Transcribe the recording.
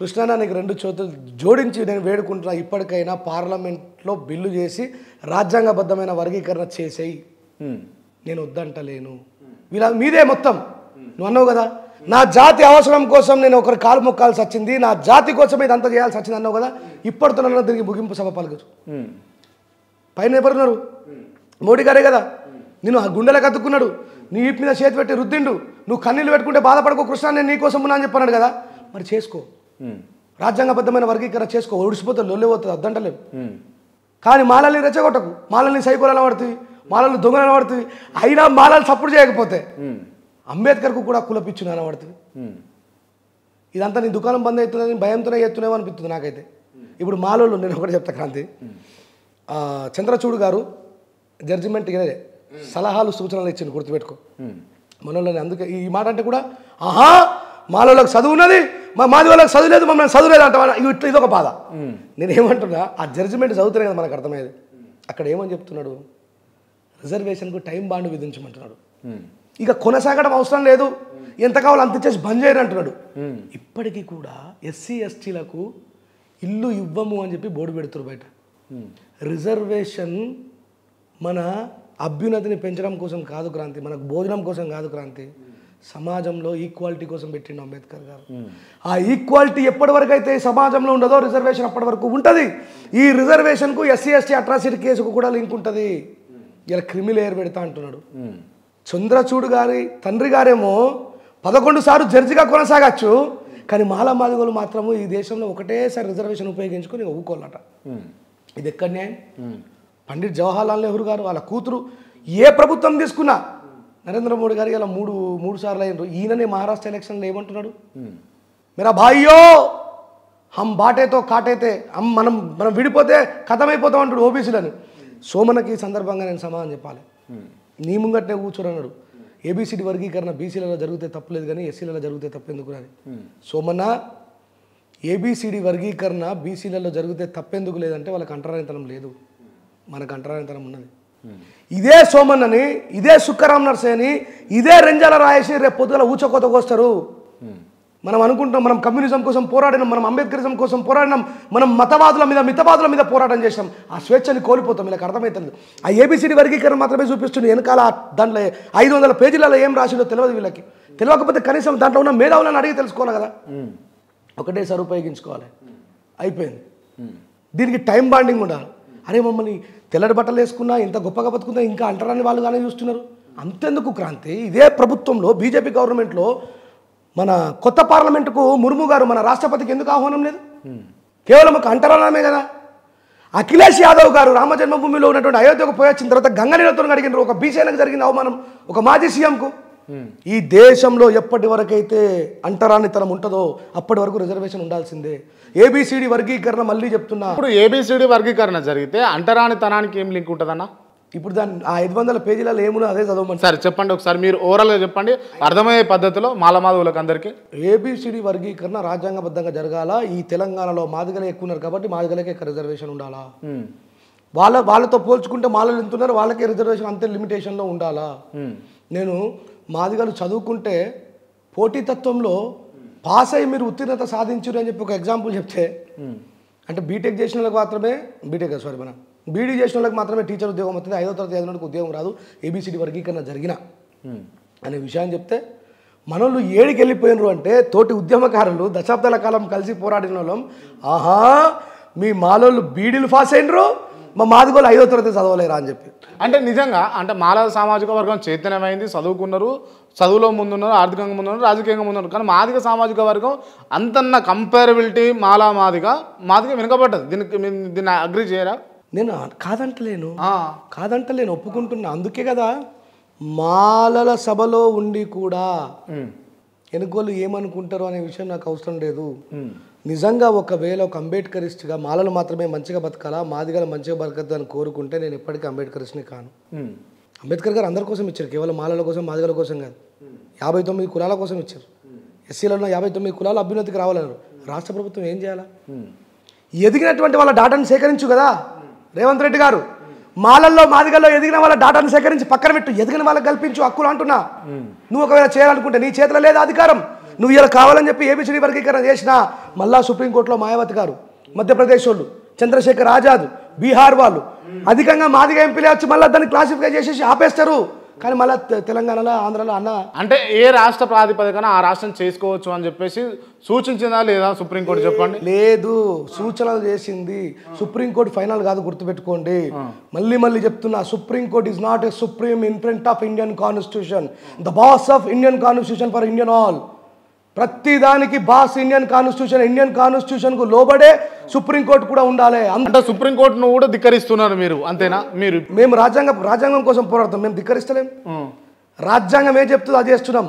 కృష్ణాన్న నీకు రెండు చేతులు జోడించి నేను వేడుకుంటున్నా, ఇప్పటికైనా పార్లమెంట్లో బిల్లు చేసి రాజ్యాంగబద్ధమైన వర్గీకరణ చేసేయి. నేను వద్దంటలేను. వీళ్ళ మీదే మొత్తం. నువ్వు అన్నావు కదా, నా జాతి అవసరం కోసం నేను ఒకరి కాలు మొక్కాల్సి వచ్చింది, నా జాతి కోసం ఇదంతా చేయాల్సి వచ్చింది అన్నావు కదా. ఇప్పటితో నన్ను తిరిగి ముగింపు సభ పలుకుతూ పైన ఎవరున్నారు? మోడీ గారే కదా. నేను ఆ గుండెలకు అతుక్కున్నాడు, నీ వీపు మీద చేతి పెట్టి రుద్దిండు. నువ్వు కన్నీళ్ళు పెట్టుకుంటే బాధపడుకో కృష్ణ, నేను నీకోసం ఉన్నా అని చెప్పన్నాడు కదా. మరి చేసుకో, రాజ్యాంగబద్ధమైన వర్గీకరణ చేసుకో. ఒడిసిపోతే లొల్లిపోతుంది, అద్దంటలేవు. కానీ మాలల్ని రెచ్చగొట్టకు, మాలల్ని సైకోలు పడుతుంది, మాలలు దొంగలు పడుతుంది. అయినా మాలలు సపోర్ట్ చేయకపోతే అంబేద్కర్కు కూడా కులపిచ్చును అనబడుతుంది. ఇదంతా నీ దుకాణం బంద్ అవుతుందని భయంతోనే ఎత్తున్నామో అనిపిస్తుంది నాకైతే. ఇప్పుడు మాలోళ్ళు నేను ఒకటి చెప్తా క్రాంతి, చంద్రచూడ్ గారు జడ్జిమెంట్ సలహాలు సూచనలు ఇచ్చింది, గుర్తుపెట్టుకో మనోళ్ళని. అందుకే ఈ మాట అంటే కూడా మాలోళ్ళకి చదువు ఉన్నది, మాది వాళ్ళకి చదువు లేదు, మమ్మల్ని చదువులేదు అంట. ఇట్లా ఇదొక బాధ. నేనేమంటున్నా, ఆ జడ్జిమెంట్ చదువుతానే కదా మనకు అర్థమయ్యేది. అక్కడ ఏమని చెప్తున్నాడు, రిజర్వేషన్కు టైం బాండ్ విధించమంటున్నాడు. ఇక కొనసాగడం అవసరం లేదు, ఎంత కావాలో అంత ఇచ్చేసి బంద్ చేయరు అంటున్నాడు. ఇప్పటికీ కూడా ఎస్సీ ఎస్టీలకు ఇల్లు ఇవ్వము అని చెప్పి బోర్డు పెడుతున్నారు బయట. రిజర్వేషన్ మన అభ్యున్నతిని పెంచడం కోసం కాదు క్రాంతి, మనకు భోజనం కోసం కాదు క్రాంతి, సమాజంలో ఈక్వాలిటీ కోసం పెట్టిండు అంబేద్కర్ గారు. ఆ ఈక్వాలిటీ ఎప్పటి వరకు అయితే సమాజంలో ఉండదో రిజర్వేషన్ అప్పటి వరకు ఉంటుంది. ఈ రిజర్వేషన్కు ఎస్సీ ఎస్టీ అట్రాసిటీ కేసుకు కూడా లింక్ ఉంటుంది. ఇలా క్రిమినల్ ఎయిర్ పెడతా అంటున్నాడు. చంద్రచూడ్ గారి తండ్రి గారేమో 11 సార్లు జడ్జిగా కొనసాగచ్చు, కానీ మాలా మాదిగోలు మాత్రము ఈ దేశంలో ఒకటేసారి రిజర్వేషన్ ఉపయోగించుకొని ఊకోవాలట. ఇది ఎక్కడ న్యాయం? పండిట్ జవహర్లాల్ నెహ్రూ గారు వాళ్ళ కూతురు ఏ ప్రభుత్వం తీసుకున్నా, నరేంద్ర మోడీ గారు ఇలా మూడు సార్లు అయినారు. ఈయననే మహారాష్ట్ర ఎలక్షన్లో ఏమంటున్నాడు, మేరా భాయ్యో హమ్ బాటేతో కాటైతే మనం విడిపోతే కథమైపోతాం అంటాడు ఓబీసీలని. సోమన్నకి ఈ సందర్భంగా నేను సమాధానం చెప్పాలి. నీ ముంగట్నే కూర్చోరన్నాడు, ఏబిసిడి వర్గీకరణ బీసీలలో జరిగితే తప్పులేదు కానీ ఎస్సీలలో జరిగితే తప్పెందుకు అని. సోమన్న, ఏబిసిడి వర్గీకరణ బీసీలలో జరిగితే తప్పెందుకు లేదంటే వాళ్ళకి అంటరానితనం లేదు, మనకు అంటరానితనం ఉన్నది. ఇదే సోమన్నని, ఇదే సుక్కరాం నర్సేని, ఇదే రెంజాల రాయేసి రేపు పొద్దుగల ఊచకోతకు వస్తారు. మనం అనుకుంటాం మనం కమ్యూనిజం కోసం పోరాడినాం, మనం అంబేద్కరిజం కోసం పోరాడినాం, మనం మితవాదుల మీద పోరాటం చేసినాం. ఆ స్వేచ్ఛని కోల్పోతాం. వీళ్ళకి అర్థమవుతుంది. ఆ ఏబిసిడి వర్గీకరణ మాత్రమే చూపిస్తుంది. వెనకాల దాంట్లో 500 పేజీలలో ఏం రాసిందో తెలియదు వీళ్ళకి. తెలియకపోతే కనీసం దాంట్లో ఉన్న మేధావులను అడిగి తెలుసుకోవాలి కదా. ఒకటేసారి ఉపయోగించుకోవాలి, అయిపోయింది. దీనికి టైం బాండింగ్ ఉండాలి. అరే మమ్మల్ని తెల్లటి బట్టలు వేసుకున్నా, ఇంత గొప్పగా బతుకున్నా ఇంకా అంటరాని వాళ్ళు కానీ చూస్తున్నారు. అంతెందుకు క్రాంతి, ఇదే ప్రభుత్వంలో బీజేపీ గవర్నమెంట్లో మన కొత్త పార్లమెంటుకు ముర్ము గారు మన రాష్ట్రపతికి ఎందుకు ఆహ్వానం లేదు? కేవలం ఒక అంటరానమే కదా. అఖిలేష్ యాదవ్ గారు రామ జన్మభూమిలో ఉన్నటువంటి అయోధ్యకు పోయి వచ్చిన తర్వాత గంగనీలతో అడిగినారు. ఒక బీసీలకు జరిగిన అవమానం ఒక మాజీ సీఎంకు. ఈ దేశంలో ఎప్పటి వరకైతే అంటరానితనం ఉంటుందో అప్పటి వరకు రిజర్వేషన్ ఉండాల్సిందే. ఏబిసిడి వర్గీకరణ మళ్ళీ చెప్తున్నా, ఇప్పుడు ఏబిసిడి వర్గీకరణ జరిగితే అంటరానితనానికి ఏం లింక్ ఉంటుందన్న? ఇప్పుడు దాన్ని ఆ 500 పేజీలలో ఏమున్నా అదే చదవమని. సరే చెప్పండి ఒకసారి, మీరు ఓవరాల్గా చెప్పండి అర్థమయ్యే పద్ధతిలో మాలమాధవులకు అందరికీ. ఏబిసిడి వర్గీకరణ రాజ్యాంగబద్ధంగా జరగాల. ఈ తెలంగాణలో మాదిగలే ఎక్కువ ఉన్నారు కాబట్టి మాదిగలకే రిజర్వేషన్ ఉండాలా. వాళ్ళతో పోల్చుకుంటే మాలలు ఎంత ఉన్నారు, వాళ్ళకే రిజర్వేషన్ అంతే లిమిటేషన్లో ఉండాలా. నేను మాదిగలు చదువుకుంటే పోటీతత్వంలో పాస్ అయ్యి మీరు ఉత్తీర్ణత సాధించారు అని చెప్పి ఒక ఎగ్జాంపుల్ చెప్తే, అంటే బీటెక్ చేసిన వాళ్ళకి మాత్రమే బీడీ చేసిన వాళ్ళకి మాత్రమే టీచర్ ఉద్యోగం వస్తుంది, 5వ తరగతి చదివినోడికి ఉద్యోగం రాదు, ఏబిసిడి వర్గీకరణ జరిగిన అనే విషయాన్ని చెప్తే మనోళ్ళు ఏడికి వెళ్ళిపోయినరు అంటే, తోటి ఉద్యమకారులు దశాబ్దాల కాలం కలిసి పోరాడిన వాళ్ళం, ఆహా మీ మాలోళ్ళు బీడీలు పాస్ అయినరు, మా మాదిగోళ్ళు 5వ తరగతి చదవలేరా అని చెప్పి. అంటే నిజంగా అంటే మాల సామాజిక వర్గం చైతన్యమైంది, చదువుకున్నారు, చదువులో ముందున్నారు, ఆర్థికంగా ముందున్నారు, రాజకీయంగా ముందున్నారు. కానీ మాదిగ సామాజిక వర్గం అంతన్న కంపారబిలిటీ మాదిగ వెనుకబడ్డది. దీన్ని అగ్రి చేయరా? నేను కాదంటలేను, ఒప్పుకుంటున్నా. అందుకే కదా మాలల సభలో ఉండి కూడా ఎనుకోళ్ళు ఏమనుకుంటారు అనే విషయం నాకు అవసరం లేదు. నిజంగా ఒకవేళ ఒక అంబేద్కరిస్ట్గా మాలలు మాత్రమే మంచిగా బతకాలా, మాదిగలు మంచిగా బతకద్దు అని కోరుకుంటే నేను ఎప్పటికీ అంబేద్కరిస్ట్ని కాను. అంబేద్కర్ గారు అందరి కోసం ఇచ్చారు, కేవలం మాలల కోసం మాదిగల కోసం కాదు. 59 కులాల కోసం ఇచ్చారు. ఎస్సీలలో 59 కులాలు అభ్యున్నతికి రావాలన్నారు. రాష్ట్ర ప్రభుత్వం ఏం చేయాలా? ఎదిగినటువంటి వాళ్ళ డాటాను సేకరించు కదా రేవంత్ రెడ్డి గారు. మాలల్లో మాదిగల్లో ఎదిగిన వాళ్ళ డాటాను సేకరించి పక్కన పెట్టు, ఎదిగిన వాళ్ళకి కల్పించు హక్కులు అంటున్నా. నువ్వు ఒకవేళ చేయాలనుకుంటే నీ చేతిలో లేదా అధికారం, నువ్వు ఇలా కావాలని చెప్పి ఏబిసిడి వర్గీకరణ చేసినా మళ్ళా సుప్రీంకోర్టులో మాయావతి గారు, మధ్యప్రదేశ్ వాళ్ళు, చంద్రశేఖర్ ఆజాద్, బీహార్ వాళ్ళు అధికంగా మాదిగా ఎంపీలే వచ్చి మళ్ళీ దాన్ని క్లాసిఫై చేసేసి ఆపేస్తారు. కానీ మళ్ళీ తెలంగాణలో, ఆంధ్రాలో అంటే ఏ రాష్ట్ర ప్రాతిపదికన ఆ రాష్ట్రం చేసుకోవచ్చు అని చెప్పేసి సూచించిందా లేదా సుప్రీంకోర్టు చెప్పండి? లేదు, సూచనలు చేసింది సుప్రీంకోర్టు. ఫైనల్ కాదు, గుర్తుపెట్టుకోండి. మళ్ళీ చెప్తున్నా, supreme court is not a supreme in front of Indian constitution, the boss of Indian constitution for Indian all. ప్రతి దానికి బాస్ ఇండియన్ కాన్స్టిట్యూషన్ కు లోబడే సుప్రీంకోర్టు కూడా ఉండాలి. అంటే సుప్రీంకోర్టును కూడా ధిక్కరిస్తున్నారు మీరు, అంతేనా? మీరు మేము రాజ్యాంగం కోసం పోరాడతాం, మేము ధిక్కరిస్తలేం. రాజ్యాంగం ఏం చెప్తుందో అది చేస్తున్నాం.